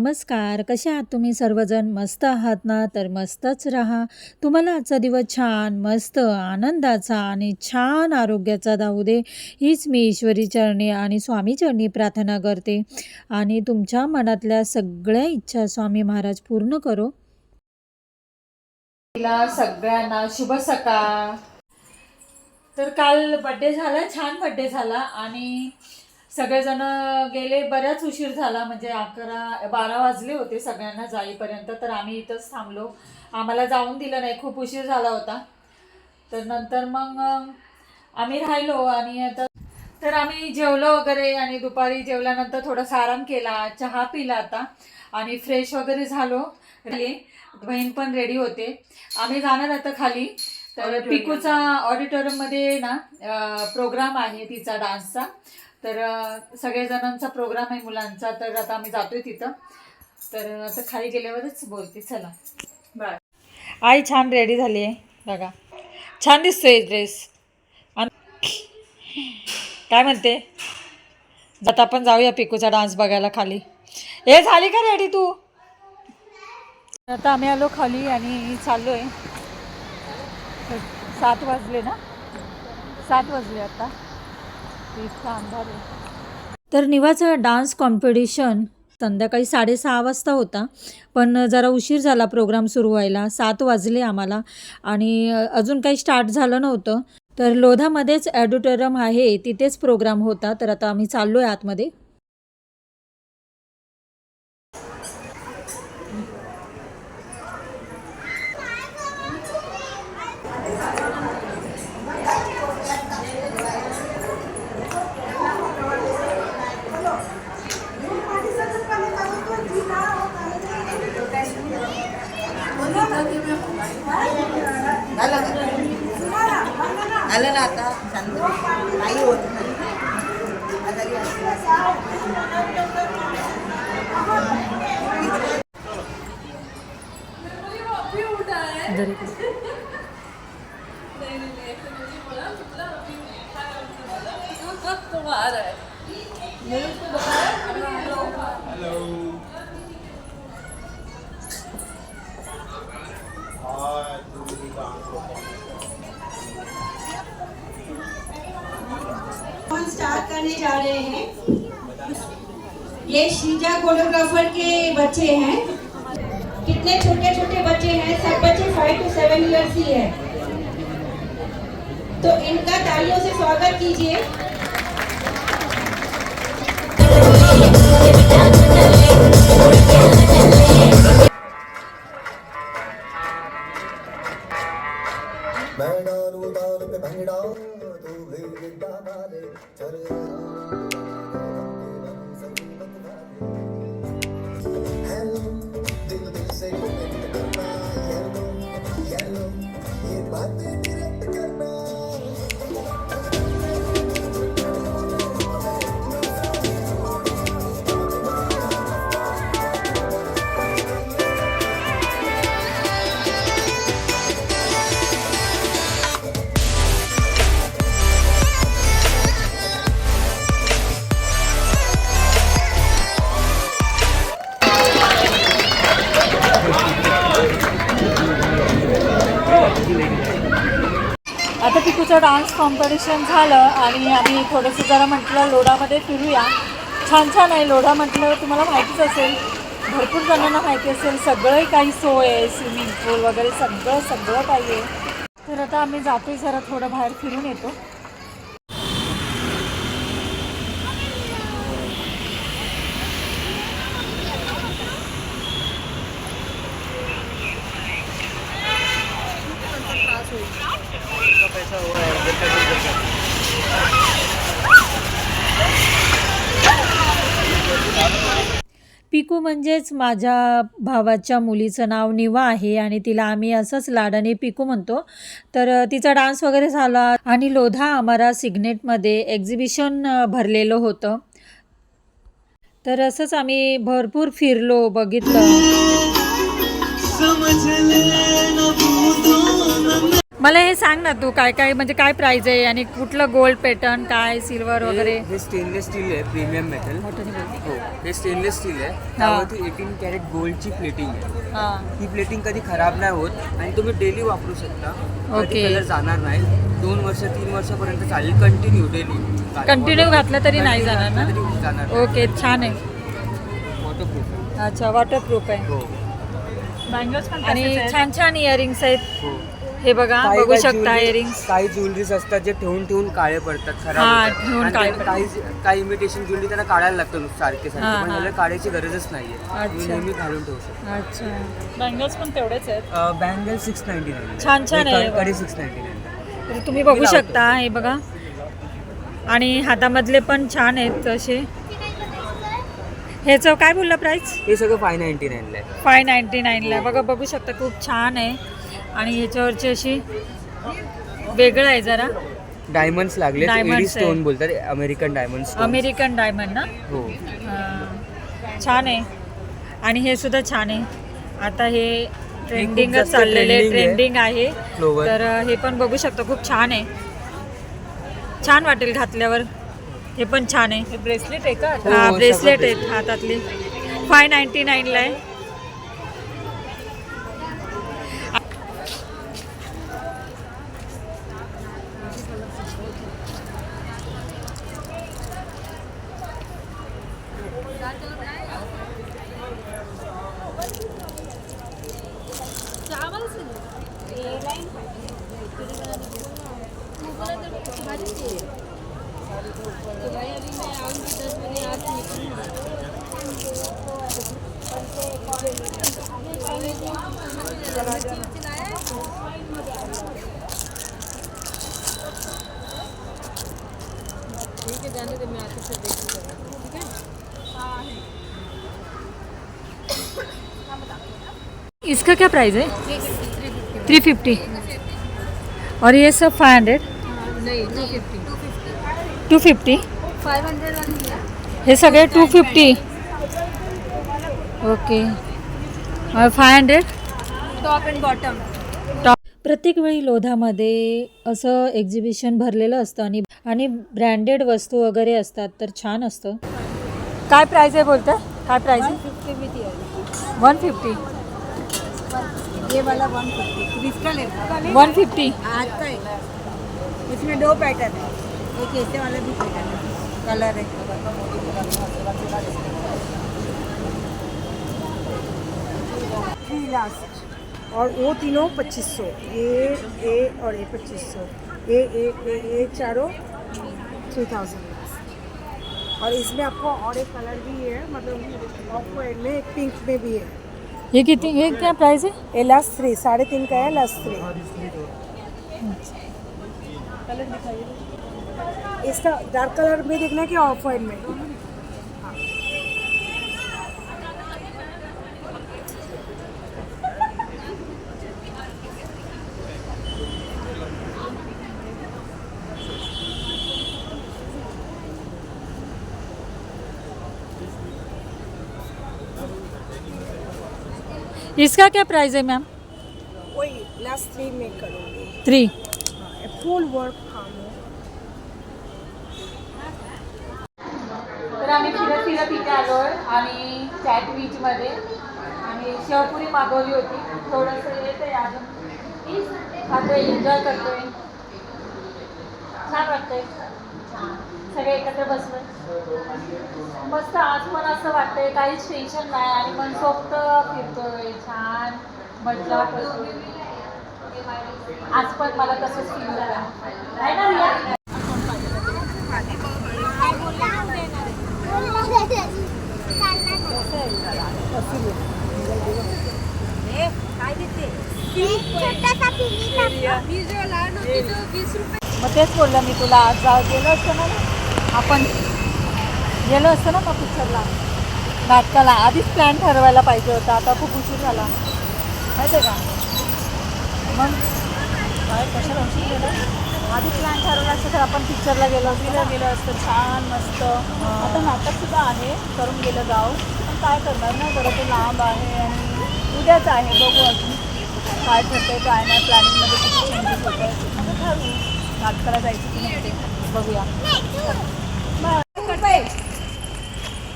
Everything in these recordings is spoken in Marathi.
नमस्कार, कसे आहात तुम्ही सर्वजण? मस्त आहात ना? तर मस्तच राहा. तुम्हाला आजचा दिवस छान, मस्त, आनंदाचा आणि छान आरोग्याचा जाऊ दे, हीच मी ईश्वरी चरणी आणि स्वामी चरणी प्रार्थना करते. आणि तुमच्या मनातल्या सगळ्या इच्छा स्वामी महाराज पूर्ण करो. तिला सगळ्यांना शुभ सकाळ. तर काल बड्डे झाला, छान बड्डे झाला आणि सगळेजण गेले. बऱ्याच उशीर झाला, म्हणजे 11-12 वाजले होते सगळ्यांना जाईपर्यंत. तर आम्ही इथंच थांबलो, आम्हाला जाऊन दिलं नाही, खूप उशीर झाला होता. तर नंतर मग आम्ही राहिलो आणि तर आम्ही जेवलो वगैरे आणि दुपारी जेवल्यानंतर थोडासा आराम केला, चहा पिला आता आणि फ्रेश वगैरे झालो. बहीण पण रेडी होते. आम्ही जाणार आता खाली. तर पिकूचा ऑडिटोरियममध्ये ना प्रोग्राम आहे तिचा डान्सचा. तर सगळेजणांचा प्रोग्राम आहे मुलांचा. तर आता आम्ही जातोय तिथं. तर आता खाली गेल्यावरच बोलते. चला बाय. आई छान रेडी झाली आहे बघा, छान दिसतोय ड्रेस. काय म्हणते? आता आपण जाऊया पिकूचा डान्स बघायला खाली. हे झाली का रेडी तू? आता आम्ही आलो खाली आणि चाललोय. 7 वाजले ना, 7 वाजले आता. इतका अंधार आहे. तर निवाचा डान्स कॉम्पिटिशन संध्याकाळी 6:30 वाजता होता, पण जरा उशीर झाला प्रोग्राम सुरू व्हायला. 7 वाजले आम्हाला आणि अजून काही स्टार्ट झालं नव्हतं. तर लोधामध्येच ऑडिटोरियम आहे, तिथेच प्रोग्राम होता. तर आता आम्ही चाललो आहे आतमध्ये. आलं ना आता शांत नाही होत आजारी स्टार्ट करने जा रहे हैं। ये शीजा कोरियोग्राफर के बच्चे हैं। कितने छोटे छोटे बच्चे हैं, सब बच्चे 5 to 7 इयर्स ही है। तो इनका तालियों से स्वागत कीजिए। आता पिकूचं डान्स कॉम्पिटिशन झालं आणि आम्ही थोडंसं जरा म्हटलं लोढामध्ये फिरूया. छान छान आहे लोढा म्हटलं, तुम्हाला माहितीच असेल, भरपूर जणांना माहिती असेल. सगळं काही सोय आहे, स्विमिंग पूल वगैरे सगळं काही आहे. तर आता आम्ही जातोय, जरा थोडं बाहेर फिरून येतो. पिकू म्हणजेच माझ्या भावाच्या मुलीचं नाव निवा आहे आणि तिला आम्ही असंच लाडाने पिकू म्हणतो. तर तिचा डान्स वगैरे झाला आणि लोधा अमरा सिग्नेटमध्ये एक्झिबिशन भरलेलं होतं. तर असंच आम्ही भरपूर फिरलो, बघितलं. मला हे सांग ना तू काय काय म्हणजे काय प्राइस आहे आणि कुठलं गोल्ड पॅटर्न काय सिल्वर वगैरे. हे स्टेनलेस स्टील आहे, प्रीमियम मेटल. मोठं नाही बोल. हो, हे स्टेनलेस स्टील आहे. त्यावरती 18 कॅरेट गोल्डची प्लेटिंग आहे. हां ही प्लेटिंग कधी खराब नाही होत आणि तुम्ही डेली वापरू शकता. ओके. कधी कलर जाणार नाही. 2 वर्ष 3 वर्षापर्यंत चालेल कंटिन्यू डेली. कंटिन्यू घातलं तरी नाही जाणार ना. जाणार. ओके छान आहे. वॉटरप्रूफ. अच्छा वॉटरप्रूफ आहे. हो आणि छान छान इयरिंग्स आहेत. हो. हे बघा काही बघू काही शकता jewelry- इयरिंग्स. काही ज्वेलरीज असतात जे ठेवून ठेवून काळे पडतात, खराब हा, होतात. ठेवून आणि काळे ते काही इमिटेशन ज्वेलरी त्यांना काढायला लागतं सारखे हा, सारखे, पण हा. ह्याला काढायची गरजच नाहीये. अच्छा. तुम्ही नेहमी घालून ठेवू शकता. अच्छा बँगल्स पण तेवढेच आहेत. बँगल 699. छान छान आहे. कडे 699. तर तुम्ही बघू शकता हे बघा. आणि हातामधले पण छान आहेत असे. ह्याचं काय बोलला प्राइस. हे सगळं 599 आहे. 599 बघा बघू शकता खूप छान आहे. आणि ह्याच्यावरची अशी वेगळं आहे जरा. डायमंड्स लागले, Diamonds एडी आहे. स्टोन बोलतात, American diamond stone. American diamond ना. हो. छान आहे. आणि हे सुद्धा छान आहे. आता हे ट्रेंडिंगच जास्त चाललेले trending आहे. ट्रेंडिंग आहे. Flower. तर हे पण बघू शकता खूप छान आहे. छान वाटेल घातल्यावर. हे पण छान आहे. ब्रेसलेट आहे का. हो, हा सगळं ब्रेसलेट bracelet. आहेत हातातली. 599 आहे. इसका क्या प्राइस है. 350. और ये सब 500. नहीं 250 250. 500 वाली है हे सगळे 250. ओके. और 500. Top end bottom. प्रत्येक वेळी लोधामध्ये असं एक्झिबिशन भरलेलं असतं आणि ब्रँडेड वस्तू वगैरे असतात तर छान असतं. काय प्राइस आहे बोलता. काय प्राइस आहे. 150 में दिया 150. ये वाला 150 क्रिस्टल है, 150. आज का है. इसमें 2 पैटर्न है. एक ऐसे वाला भी पैटर्न है, कलर है. थ्री लास्ट और वो तीनों 2500. ये और ये 2500. ये चारों 3000. और इसमें आपको और एक कलर भी है, मतलब ऑफ वाइट में, एक पिंक में भी है. ये कितनी ये क्या प्राइस है. ये लास्ट 3 3.5 का है. लास्ट 3 इसका डार्क कलर में देखना कि ऑफ वाइट में. इसका क्या प्राइस है मैम. वही लास्ट 3 में करूँगी. 3. फुल वर्क काम है. तर आम्ही फिरत फिरत इथे आलोय आणि चॅट बीचमध्ये आणि शेवपुरी मागवली होती. थोडंसं येत आहे अजून. खातोय एन्जॉय करतोय. छान वाटतंय. सगळे एकत्र बसलोय. मस्त आज पण असं वाटतंय काहीच टेन्शन नाही आणि मनसोक्त फिरतोय. छान मजा करतोय. आज पण मला तसंच फील झालं आहे ना रिया. मग तेच बोललं मी तुला. आज गेलो असतं ना आपण. गेलो असतं ना मग पिक्चरला नाटकाला. आधीच प्लॅन ठरवायला पाहिजे होता. आता खूप उशीर झाला माहिती आहे का. मग काय कशाला उशीर गेलं. आधी प्लॅन ठरवला असतं तर आपण पिक्चरला गेलो असतं छान मस्त. आता नाटकसुद्धा आहे करून गेलं गाव. पण काय करणार ना जरा ते लांब आहे आणि उद्याच आहे बघू अजून. काय ठरतंय काय नाही, प्लॅनिंगमध्ये किती चेंजेस होत आहेत मग ठरवू नाटकाला जायचं की नाही ते बघूया.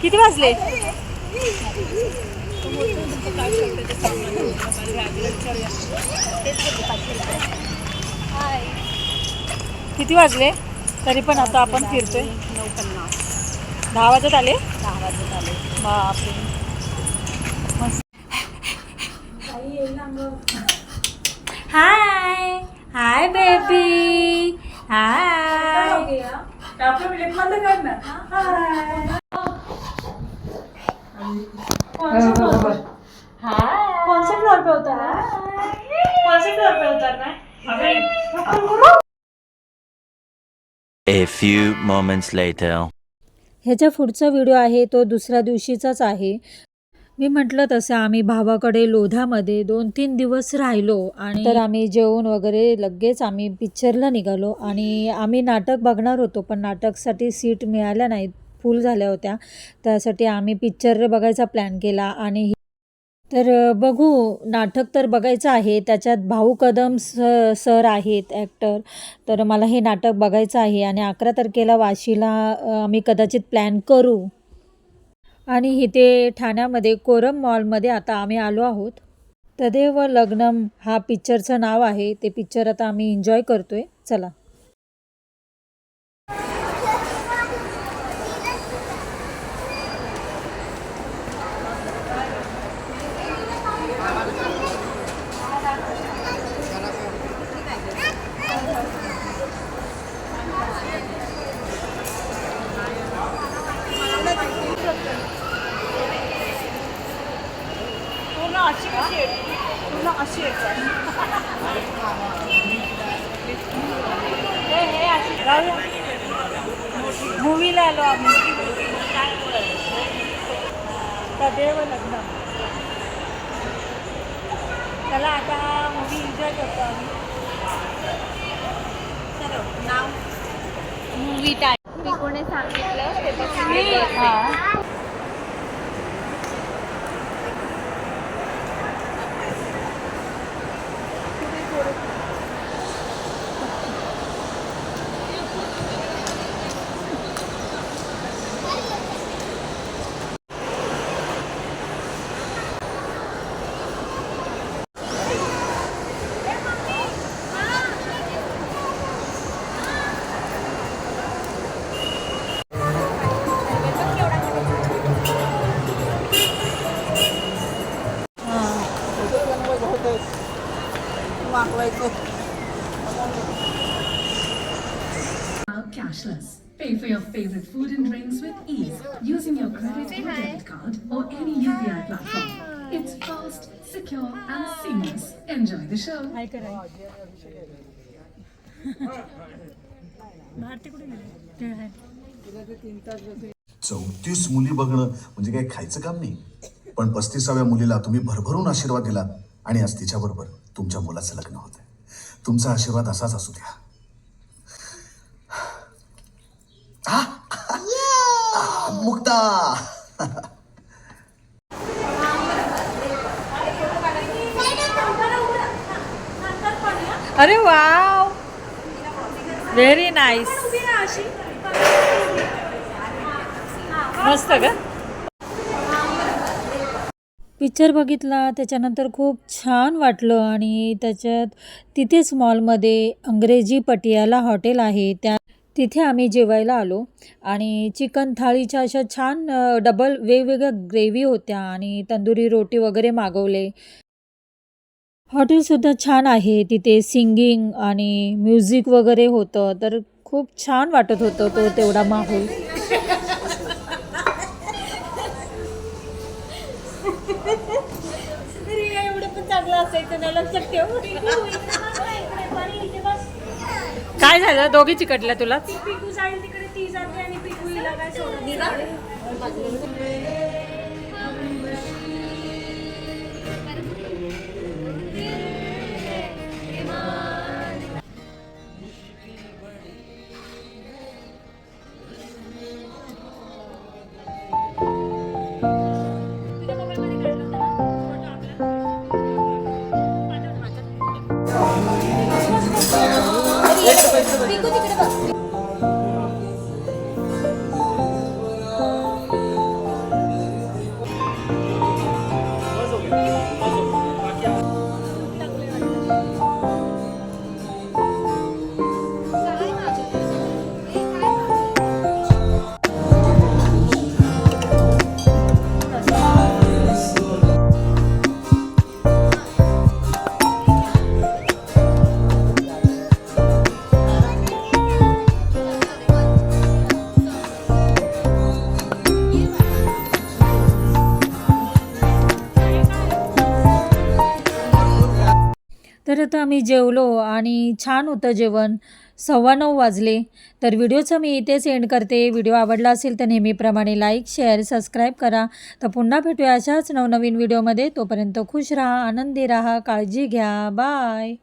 किती वाजले? किती वाजले तरी पण आता आपण फिरतोय. 10 वाजत आले. बापरे मस्त. हाय हाय बेबी हाय. कौन से फ्लोर पे उतरना है? कौन से फ्लोर पे उतरना है? A few moments later. ह्याच्या पुढचा व्हिडिओ आहे तो दुसऱ्या दिवशीचाच आहे. मी म्हटलं तसं आम्ही भावाकडे लोधामध्ये 2-3 दिवस राहिलो आणि तर आम्ही जेवण वगैरे लगेच आम्ही पिक्चरला निघालो. आणि आम्ही नाटक बघणार होतो पण नाटकसाठी सीट मिळाल्या नाहीत, फुल झाल्या होत्या. त्यासाठी आम्ही पिक्चर बघायचा प्लॅन केला. आणि तर बघू, नाटक तर बघायचं आहे. त्याच्यात भाऊ कदम सर आहेत ॲक्टर. तर मला हे नाटक बघायचं आहे आणि 11 तारखेला वाशीला आम्ही कदाचित प्लॅन करू. आणि इथे ठाण्यामध्ये कोरम मॉलमध्ये आता आम्ही आलो आहोत. तदेव लग्नम हा पिक्चरचं नाव आहे. ते पिक्चर आता आम्ही एन्जॉय करतोय. चला. मूवीला आलो आम्ही. तदेव लग्न. चला आता मूवी एन्जॉय करतो आम्ही. चलो नाव मूवी टाईम मी कोणी सांगितलं ते बघून. हां Cashless. Pay for your favorite food and drinks with ease using your credit or debit card or any UPI platform. It's fast, secure and seamless. Enjoy the show. काय करायचं? भारती कुठे गेली? ते आहे. 34 मुली बघणं म्हणजे काही खायचं काम नाही. पण 35व्या मुलीला तुम्ही भरभरून आशीर्वाद दिलात आणि आज तिच्याबरोबर तुमच्या मुलाचं लग्न होतंय. तुमचा आशीर्वाद असाच असू द्या. मुक्ता. अरे वाव, व्हेरी नाईस. मस्त का? पिक्चर बघितला त्याच्यानंतर खूप छान वाटलं. आणि त्याच्यात तिथेच मॉलमध्ये अंग्रेजी पटियाला हॉटेल आहे, तिथे आम्ही जेवायला आलो. आणि चिकन थाळीच्या अशा छान डबल वेगवेगळ्या ग्रेव्ही होत्या आणि तंदुरी रोटी वगैरे मागवले. हॉटेलसुद्धा छान आहे. तिथे सिंगिंग आणि म्युझिक वगैरे होतं, तर खूप छान वाटत होतं तो तेवढा माहोल. एवढं पण चांगलं असायचं नाही, लक्षात ठेव. काय झालं? दोघी चिकटल्या तुला? पिकू जाईल तिकडे, ती जाते आणि पिकूला काय सोडून तर आता आम्ही जेवलो आणि छान होतं जेवण. 9:15 वाजले. तर व्हिडिओचं मी इथेच एंड करते. व्हिडिओ आवडला असेल तर नेहमीप्रमाणे लाईक, शेअर, सबस्क्राईब करा. तर पुन्हा भेटूया अशाच नवनवीन व्हिडिओमध्ये. तोपर्यंत खुश राहा, आनंदी राहा, काळजी घ्या. बाय.